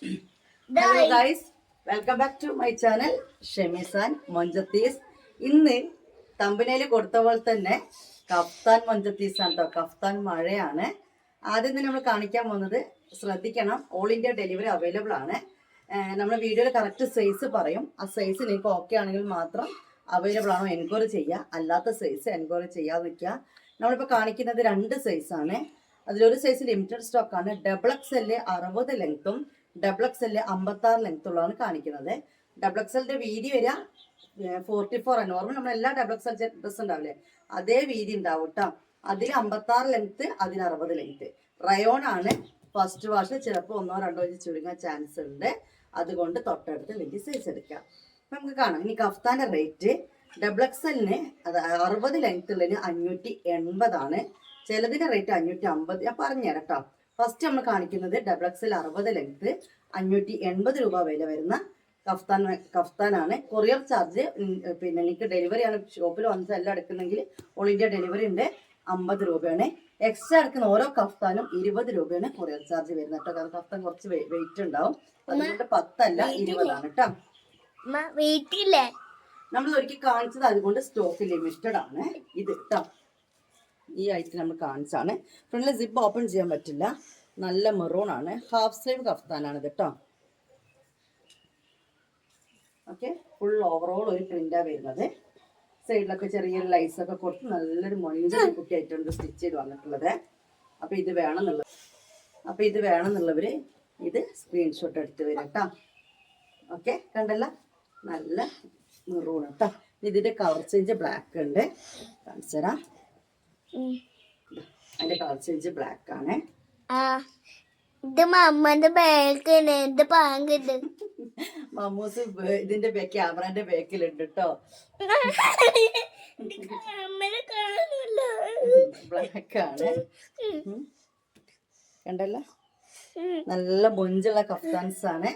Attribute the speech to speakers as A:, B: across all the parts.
A: Hello guys, welcome back to my channel ഷെമീസ് and മൊഞ്ചത്തീസ്. ഇന്ന് തമ്പനയിൽ കൊടുത്ത പോലെ തന്നെ കഫ്താൻ മൊഞ്ചത്തീസ് ആണ് കേട്ടോ. കഫ്താൻ മഴയാണ്. ആദ്യം തന്നെ നമ്മൾ കാണിക്കാൻ പോകുന്നത്, ശ്രദ്ധിക്കണം, ഓൾ ഇന്ത്യ ഡെലിവറി അവൈലബിൾ ആണ്. നമ്മുടെ വീഡിയോയിൽ കറക്റ്റ് സൈസ് പറയും. ആ സൈസ് നിങ്ങൾക്ക് ഓക്കെ ആണെങ്കിൽ മാത്രം അവൈലബിൾ ആണോ എൻക്വയറി ചെയ്യുക, അല്ലാത്ത സൈസ് എൻക്വയറി ചെയ്യാതെ നിൽക്കുക. നമ്മളിപ്പോൾ കാണിക്കുന്നത് 2 സൈസാണ്. അതിലൊരു സൈസ് ലിമിറ്റഡ് സ്റ്റോക്കാണ്. ഡബിൾ XL 60 ലെങ്ത്തും ഡബിൾ XL 56 ലെങ്ത്തുള്ളതാണ് കാണിക്കുന്നത്. ഡബിൾ XLന്റെ വീതി വരിക 44 ആണ്. നോർമൽ നമ്മളെല്ലാ ഡബിൾ XL ഡ്രസ് ഉണ്ടാവില്ലേ, അതേ വീതി ഉണ്ടാവും കേട്ടോ. അതിൽ 56 ലെങ്ത്ത്, അതിന് 60 ലെങ്ത്ത്. റയോൺ ആണ്. ഫസ്റ്റ് വാഷ് ചിലപ്പോൾ 1 or 2 ഇഞ്ച് ചുരുങ്ങാൻ ചാൻസ് ഉണ്ട്. അതുകൊണ്ട് തൊട്ടടുത്ത് വലിയ സൈസ് എടുക്കാം. അപ്പം നമുക്ക് കാണാം. ഇനി കഫ്താന്റെ റേറ്റ് ഡബിൾ XLന്, അത് 60 ലെങ്ത്ത് ഉള്ളതിന് 580 ആണ്. ചിലതിന്റെ റേറ്റ് 550. ഞാൻ പറഞ്ഞുതരാം കേട്ടോ. ഫസ്റ്റ് നമ്മൾ കാണിക്കുന്നത് ഡബിൾ XL 60 ലെങ്ത്ത് 580 രൂപ വില വരുന്ന കഫ്താനാണ്. കൊറിയർ ചാർജ് പിന്നെ എനിക്ക് ഡെലിവറിയാണ്. ഷോപ്പിൽ വന്നിട്ട് എല്ലാം എടുക്കുന്നെങ്കിൽ ഓൾ ഇന്ത്യ ഡെലിവറി ഉണ്ട്. 50 രൂപയാണ്. എക്സ്ട്രാ എടുക്കുന്ന ഓരോ കഫ്താനും 20 രൂപയാണ് കൊറിയർ ചാർജ് വരുന്നത് കേട്ടോ. കാരണം കഫ്താൻ കുറച്ച് വെയിറ്റ് ഉണ്ടാവും. അതുകൊണ്ട് 10 അല്ല 20 ആണ് കേട്ടോ. നമ്മൾ ഒരിക്കൽ കാണിച്ചത്, അതുകൊണ്ട് സ്റ്റോക്ക് ലിമിറ്റഡ് ആണ് ഇത് കേട്ടോ. ഈ ഐറ്റം നമ്മൾ കാണിച്ചാണ്. ഫ്രണ്ടിൽ സിപ്പ് ഓപ്പൺ ചെയ്യാൻ പറ്റില്ല. നല്ല മെറൂൺ ആണ്. ഹാഫ് സ്ലീവ് കഫ്താനാണ് ഇത് കേട്ടോ. ഓക്കെ, ഫുൾ ഓവറോൾ ഒരു പ്രിന്റാണ് വരുന്നത്. സൈഡിലൊക്കെ ചെറിയൊരു ലൈസൊക്കെ കൊടുത്ത് നല്ലൊരു മൊഞ്ചൊരു കുട്ടിയായിട്ടുണ്ട് സ്റ്റിച്ച് ചെയ്ത് വന്നിട്ടുള്ളത്. അപ്പോൾ ഇത് വേണമെന്നുള്ളവർ ഇത് സ്ക്രീൻഷോട്ട് എടുത്ത് വരും കേട്ടോ. ഓക്കെ, കണ്ടല്ല, നല്ല മെറൂൺ കേട്ടോ. ഇതിൻ്റെ കളർ ചേഞ്ച് ബ്ലാക്ക് ഉണ്ട്, കാണിച്ചു തരാം. അതിന്റെ കളർ ചേഞ്ച് ബ്ലാക്ക് ആണ്. മമ്മൂസ് ഇതിന്റെ ക്യാമറന്റെ ബാക്കിലുണ്ട് കേട്ടോ. ബ്ലാക്ക് ആണ്. കണ്ടല്ലോ, നല്ല മൊഞ്ചുള്ള കഫ്താൻസ് ആണ്.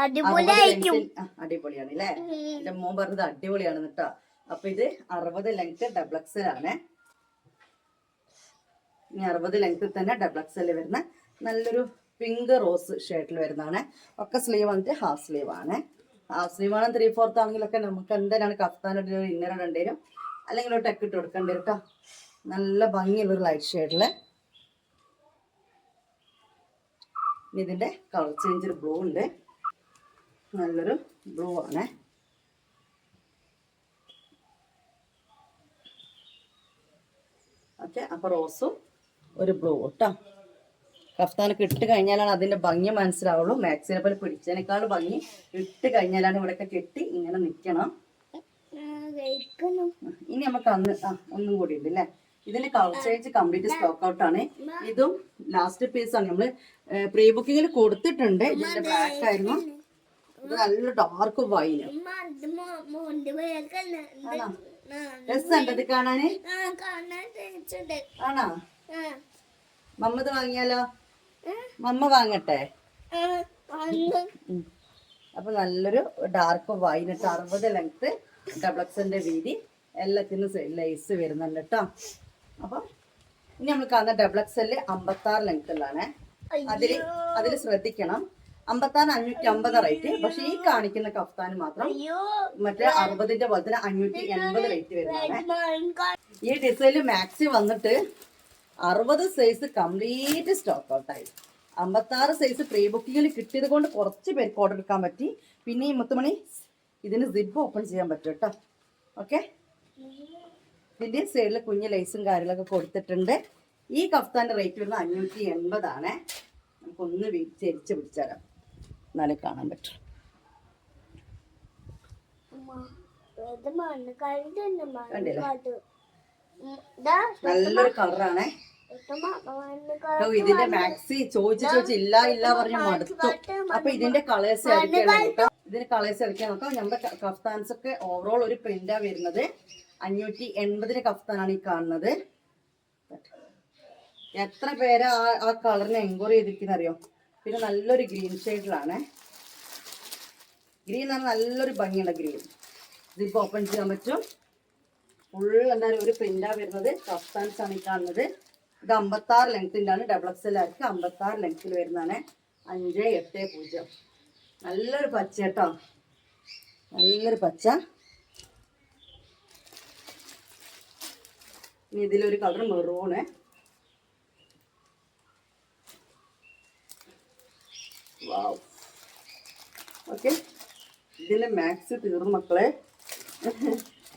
A: അടിപൊളിയാണ് അല്ലേ? എന്റെ മോൻ പറഞ്ഞത് അടിപൊളിയാണ് കേട്ടോ. അപ്പൊ ഇത് 60 ലെങ്ത് ഡബിൾ XL ആണ്. ഇനി 60 ലെങ്ത്തിൽ തന്നെ ഡബിൾ XL വരുന്ന നല്ലൊരു പിങ്ക് റോസ് ഷേഡിൽ വരുന്നതാണ്. ഒക്കെ സ്ലീവ് വന്നിട്ട് ഹാഫ് സ്ലീവ് ആണ്. ഹാഫ് സ്ലീവ് ആണ്. 3/4 ആണെങ്കിലൊക്കെ നമുക്ക് എന്തിനാണ് കഫ്താനൊരു ഇന്നർ ഇടേണ്ടി വരും, അല്ലെങ്കിൽ ഒരു ടെക്ക് ഇട്ട് കൊടുക്കേണ്ടി വരും കേട്ടോ. നല്ല ഭംഗിയുള്ളൊരു ലൈറ്റ് ഷെയ്ഡിൽ. ഇതിൻ്റെ കളർ ചേഞ്ച് ഒരു ബ്ലൂ ഉണ്ട്. നല്ലൊരു ബ്ലൂ ആണ്. ഓക്കെ, അപ്പോൾ റോസും ഒരു ബ്ലൂ കേട്ടോ. കഫ്താനൊക്കെ ഇട്ട് കഴിഞ്ഞാലാണ് അതിൻ്റെ ഭംഗി മനസ്സിലാവുള്ളൂ. മാക്സിനെ പോലെ പിടിച്ചതിനേക്കാൾ ഭംഗി ഇട്ട് കഴിഞ്ഞാലാണ്. ഇവിടെയൊക്കെ കെട്ടി ഇങ്ങനെ നിൽക്കണം. ഇനി നമുക്ക് ഒന്നും കൂടി ഉണ്ട് അല്ലേ. ഇതിന്റെ colour change complete stock out ആണ്. ഇതും ലാസ്റ്റ് പീസ് ആണ്. നമ്മള് പ്രീ ബുക്കിങ്ങിൽ കൊടുത്തിട്ടുണ്ട്. ഇതിന്റെ ബ്ലാക്ക് ആയിരുന്നു. ഇത് നല്ല ഡാർക്ക് വൈന്. രസമുണ്ട് ഇത് കാണാന്. ആണോ? മമ്മത് വാങ്ങിയാലോ? മമ്മ വാങ്ങട്ടെ? അപ്പൊ നല്ലൊരു ഡാർക്ക് വൈൻ. 60 ലെങ്ത്ത് ഡബിൾ XLന്റെ വീതി. എല്ലാത്തിനും ലൈസ് വരുന്നുണ്ട് കേട്ടോ. അപ്പൊ ഇനി നമ്മൾ കാണുന്ന ഡബിൾ XL 56 ലെങ്ത്തുള്ളതാണ്. അതിൽ ശ്രദ്ധിക്കണം. 56 550 റേറ്റ്. പക്ഷെ ഈ കാണിക്കുന്ന കഫ്താന് മാത്രം മറ്റേ 60ന്റെ പോലെ തന്നെ 580 റേറ്റ് വരുന്നതാണ്. ഈ ഡിസൈനിൽ മാക്സി വന്നിട്ട് 60 സൈസ് കംപ്ലീറ്റ് സ്റ്റോക്ക് ഔട്ടായി. 56 സൈസ് പ്രീ ബുക്കിങ്ങിൽ കിട്ടിയത് കൊണ്ട് കുറച്ച് പേർക്ക് ഓർഡർ എടുക്കാൻ പറ്റി. പിന്നെ ഈ മുത്തുമണി ഇതിന് സിപ്പ് ഓപ്പൺ ചെയ്യാൻ പറ്റും കേട്ടോ. ഓക്കെ, ഇതിൻ്റെ സൈഡിൽ കുഞ്ഞ് ലൈസും കാര്യങ്ങളൊക്കെ കൊടുത്തിട്ടുണ്ട്. ഈ കഫ്താൻ്റെ റേറ്റ് വരുന്നത് 580 ആണ്. നമുക്കൊന്ന് ചെരിച്ച് പിടിച്ചാലാം, എന്നാലേ കാണാൻ പറ്റും. നല്ലൊരു കളറാണ്. ഇതിന്റെ മാക്സി ചോദിച്ച് ഇല്ല പറഞ്ഞു മടുത്തു. അപ്പൊ ഇതിന്റെ കളേഴ്സ് ഇറക്കിയാൽ നോക്കാം. നമ്മുടെ കഫ്താൻസ് ഒക്കെ ഓവറോൾ ഒരു പ്രിന്റാ വരുന്നത്. 580 കഫ്താനാണ് ഈ കാണുന്നത്. എത്ര പേര് ആ കളറിനെ എൻക്വയറി ചെയ്തിരിക്കുന്ന അറിയോ? പിന്നെ നല്ലൊരു ഗ്രീൻ ഷെയ്ഡിലാണ്. ഗ്രീൻ എന്ന് പറഞ്ഞാൽ നല്ലൊരു ഭംഗിയുള്ള ഗ്രീൻ. ഇതിപ്പോൾ ഓപ്പൺ ചെയ്യാൻ പറ്റും. ഫുൾ എന്തായാലും ഒരു പ്രിന്റാ വരുന്നത്. കഫ്താൻസ് ആണ് ഈ കാണുന്നത്. ഇത് 56 ലെങ്ത്തിൻ്റെ ആണ്. ഡബിൾ XL ആയിരിക്കും. 56 ലെങ്ത്തിൽ വരുന്നതാണ്. 580. നല്ലൊരു പച്ച കേട്ടോ, നല്ലൊരു പച്ച. ഇനി ഇതിലൊരു കളർ മെറൂണ്. വാവ്. ഓക്കെ, ഇതിൻ്റെ മാക്സ് തീർന്നു മക്കളെ.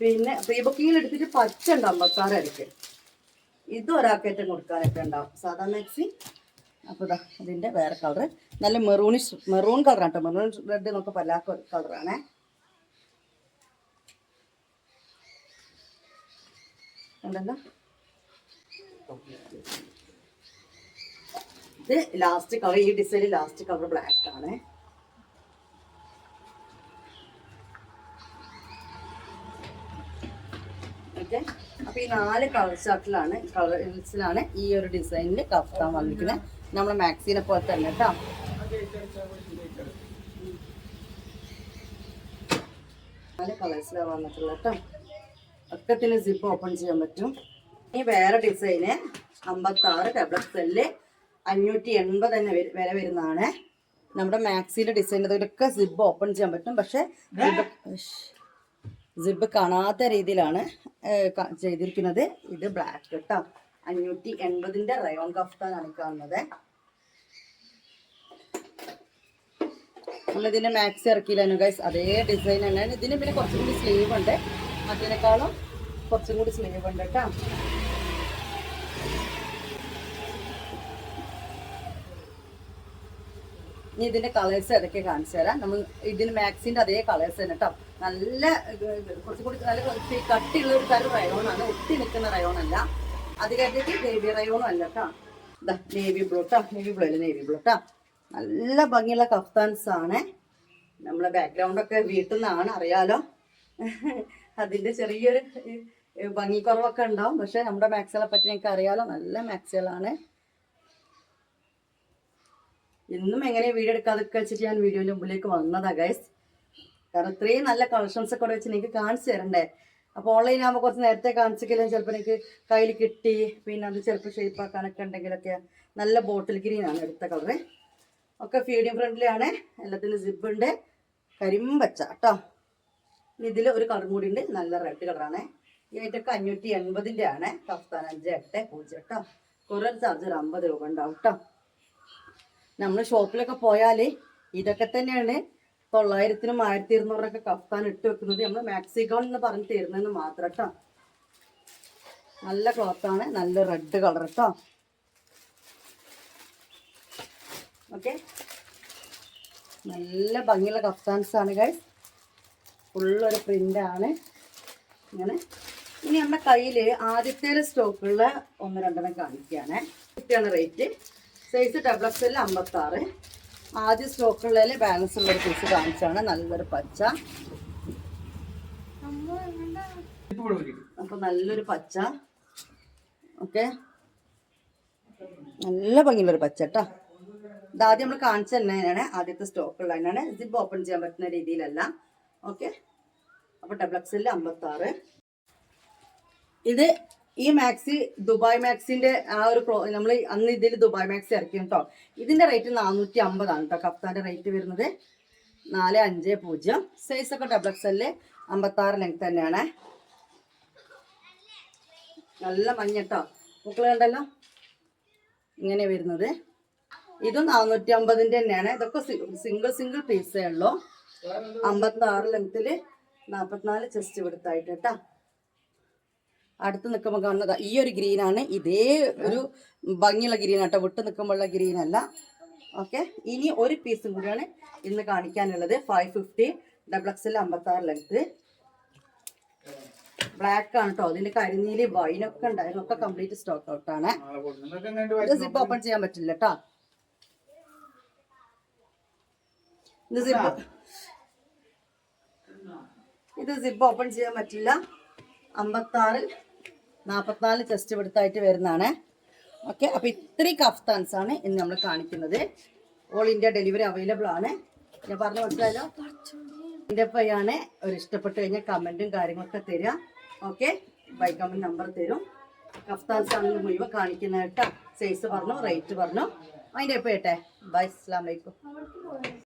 A: പിന്നെ പ്രീ ബുക്കിങ്ങിൽ എടുത്തിട്ട് പച്ച ഉണ്ട് 56 ഇത് ഒരാൾക്കേറ്റം കൊടുക്കാനൊക്കെ ഉണ്ടാവും സാധാ മാക്സി. അപ്പോൾ ഇതാ ഇതിൻ്റെ വേറെ കളറ്, നല്ല മെറൂൺ കളറാണ് കേട്ടോ. മെറൂൺ റെഡ് എന്നൊക്കെ പല കളറാണേ. ഉണ്ടല്ലോ, ഇത് ലാസ്റ്റ് കളർ. ഈ ഡിസൈനിൽ ലാസ്റ്റ് കളർ ബ്ലാക്ക് ആണ്. ഓക്കെ, അപ്പൊ ഈ 4 കളേഴ്സിലാണ് ഈ ഒരു ഡിസൈനിൽ കഫ്താൻ വന്നിരിക്കുന്നത്. നമ്മളെ മാക്സിനെ പോലെ തന്നെ കേട്ടോ. നാല് കളേഴ്സിലാണ് വന്നിട്ടുള്ളത് കേട്ടോ. ഒക്കത്തിന് സിപ്പ് ഓപ്പൺ ചെയ്യാൻ പറ്റും. ഇനി വേറെ ഡിസൈന് 56 XXL 580 തന്നെ വില വരുന്നതാണ്. നമ്മുടെ മാക്സിയുടെ ഡിസൈൻ ഇതൊക്കെ സിപ്പ് ഓപ്പൺ ചെയ്യാൻ പറ്റും. പക്ഷെ സിബ് കാണാത്ത രീതിയിലാണ് ചെയ്തിരിക്കുന്നത്. ഇത് ബ്ലാക്ക് കേട്ടോ. 580 റയോൺ കഫ്താനാണ് കാണുന്നത്. നമ്മളിതിൻ്റെ മാക്സി ഇറക്കിയില്ലായിരുന്നു ഗൈസ്, അതേ ഡിസൈൻ തന്നെയാണ്. ഇതിന് പിന്നെ കുറച്ചും കൂടി സ്ലീവ് ഉണ്ട്, അതിനേക്കാളും കുറച്ചും കൂടി സ്ലീവ് ഉണ്ട് കേട്ടോ. ഇനി ഇതിൻ്റെ കളേഴ്സ് ഏതൊക്കെ കാണിച്ചു തരാം. നമ്മൾ ഇതിന് മാക്സിൻ്റെ അതേ കളേഴ്സ് തന്നെ കേട്ടോ. നല്ല കുറച്ചും കൂടി നല്ല കട്ടിയുള്ള ഒരു തരം റയോണാണ്, ഒട്ടി നിൽക്കുന്ന റയോണല്ല. അത് കഴിഞ്ഞിട്ട് നേവി റയോണും അല്ല കേട്ടോ. ഇതാ നേവി ബ്ലൂ കേട്ടോ, നേവി ബ്ലൂ അല്ല നേവി ബ്ലൂ കേട്ടോ. നല്ല ഭംഗിയുള്ള കഫ്താൻസ് ആണ്. നമ്മളെ ബാക്ക്ഗ്രൗണ്ടൊക്കെ വീട്ടിൽ നിന്നാണ്, അറിയാലോ. അതിൻ്റെ ചെറിയൊരു ഭംഗി കുറവൊക്കെ ഉണ്ടാവും. പക്ഷെ നമ്മുടെ മാക്സുകളെ പറ്റി എനിക്ക് അറിയാലോ, നല്ല മാക്സുകളാണ്. ഇന്നും എങ്ങനെ വീഡിയോ എടുക്കാതൊക്കെ വെച്ചിട്ട് ഞാൻ വീഡിയോൻ്റെ മുമ്പിലേക്ക് വന്നതാ ഗൈസ്. കാരണം ഇത്രയും നല്ല കളക്ഷൻസ് ഒക്കെ വെച്ച് നിങ്ങൾക്ക് കാണിച്ചു തരണ്ടേ. അപ്പോൾ ഓൺലൈൻ ആകുമ്പോൾ കുറച്ച് നേരത്തെ കാണിച്ചെങ്കിലും ചിലപ്പോൾ എനിക്ക് കയ്യിൽ കിട്ടി. പിന്നെ അത് ചിലപ്പോൾ ഷേപ്പാക്കാനൊക്കെ ഉണ്ടെങ്കിലൊക്കെ. നല്ല ബോട്ടിൽ ഗ്രീനാണ് എടുത്ത കളറ്. ഒക്കെ ഫീഡിയം ഫ്രണ്ട്ലിയാണ്. എല്ലാത്തിനും സിബുണ്ട്. കരിമ്പച്ച കേട്ടോ. ഇതിൽ ഒരു കളർ കൂടി ഉണ്ട്, നല്ല റെഡ് കളറാണ്. ഈ ഐറ്റൊക്കെ 580 ആണ്. കഫ്താൻ 580 കേട്ടോ. കൊറിയർ ചാർജ് ഒരു 50 രൂപ ഉണ്ടാവും കേട്ടോ. നമ്മൾ ഷോപ്പിലൊക്കെ പോയാൽ ഇതൊക്കെ തന്നെയാണ് 900-നും 1200-നൊക്കെ കഫ്താൻ ഇട്ട് വെക്കുന്നത്. നമ്മൾ മാക്സി ഗൗൺ എന്ന് പറഞ്ഞ് തരുന്നതെന്ന് മാത്രം കേട്ടോ. നല്ല ക്ലോത്താണ്, നല്ല റെഡ് കളർ കേട്ടോ. ഓക്കെ, നല്ല ഭംഗിയുള്ള കഫ്താൻസ് ആണ് ഗൈസ്. ഫുള്ളൊരു പ്രിൻ്റാണ് ഇങ്ങനെ. ഇനി നമ്മുടെ കയ്യിൽ ആദ്യത്തെ സ്റ്റോക്കുള്ള 1-2 കാണിക്കുകയാണ്. ഇതാണ് റേറ്റ്. Size XXL 56. ആദ്യ സ്റ്റോക്കുള്ളതിൽ ബാലൻസ് ഉള്ളൊരു പീസ് കാണിച്ചാണ്. നല്ലൊരു പച്ച. അപ്പോൾ നല്ലൊരു പച്ച. ഓക്കെ, നല്ല ഭംഗിയുള്ളൊരു പച്ച കേട്ടോ. ഇതാദ്യം നമ്മൾ കാണിച്ചു തന്നെയാണ്. ആദ്യത്തെ സ്റ്റോക്കുള്ള തന്നെയാണ്. സിബ് ഓപ്പൺ ചെയ്യാൻ പറ്റുന്ന രീതിയിലല്ല. ഓക്കെ, അപ്പോൾ XXL 56. ഇത് ഈ മാക്സി ദുബായ് മാക്സിന്റെ ആ ഒരു നമ്മൾ അന്ന് ഇതിൽ ദുബായ് മാക്സി ഇറക്കി കേട്ടോ. ഇതിന്റെ റേറ്റ് 450 ആണ് കേട്ടോ. കഫ്താന്റെ റേറ്റ് വരുന്നത് 450. സൈസ് ഒക്കെ XXL 56 ലെങ്ത് തന്നെയാണ്. നല്ല മഞ്ഞ കേട്ടോ. പൂക്കൾ കണ്ടല്ലോ, ഇങ്ങനെ വരുന്നത്. ഇതും 450 തന്നെയാണ്. ഇതൊക്കെ സിംഗിൾ പീസേ ഉള്ളൂ. 56 ലെങ്ത്തിൽ 44 ചെസ്റ്റ് വിടുത്തായിട്ട് കേട്ടോ. അടുത്ത് നിൽക്കുമ്പോൾ കാണുന്നത് ഈ ഒരു ഗ്രീനാണ്. ഇതേ ഒരു ഭംഗിയുള്ള ഗ്രീൻ കേട്ടോ, വിട്ട് നിൽക്കുമ്പോഴുള്ള ഗ്രീൻ അല്ല. ഓക്കെ, ഇനി ഒരു പീസും കൂടിയാണ് ഇന്ന് കാണിക്കാനുള്ളത്. 550 XXL 56 ലെങ്ത്. ബ്ലാക്ക് ആണ് കേട്ടോ. അതിന്റെ കരിനീല് വൈനൊക്കെ ഉണ്ടായിരുന്നു, ഒക്കെ കംപ്ലീറ്റ് സ്റ്റോക്ക് ഔട്ടാണ്. ഇത് സിപ്പ് ഓപ്പൺ ചെയ്യാൻ പറ്റില്ല കേട്ടോ. ഇത് സിപ്പ് ഓപ്പൺ ചെയ്യാൻ പറ്റില്ല. 56 44 ചെസ്റ്റ് എടുത്തായിട്ട് വരുന്നതാണ്. ഓക്കെ, അപ്പോൾ ഇത്രയും കഫ്താൻസ് ആണ് ഇന്ന് നമ്മൾ കാണിക്കുന്നത്. ഓൾ ഇന്ത്യ ഡെലിവറി അവൈലബിൾ ആണ്. ഞാൻ പറഞ്ഞ മനസ്സിലായല്ലോ. എൻ്റെ പയ്യാണ്. ഒരു ഇഷ്ടപ്പെട്ട് കഴിഞ്ഞാൽ കമൻറ്റും കാര്യങ്ങളൊക്കെ തരിക. ഓക്കെ, ബൈ കമൻറ്റ് നമ്പർ തരും. കഫ്താൻസ് ആണെങ്കിൽ മുഴുവൻ കാണിക്കുന്ന കേട്ടോ. സൈസ് പറഞ്ഞു, റേറ്റ് പറഞ്ഞു. അതിൻ്റെ എപ്പോൾ കേട്ടെ ബൈ, അസ്സലാമു അലൈക്കും.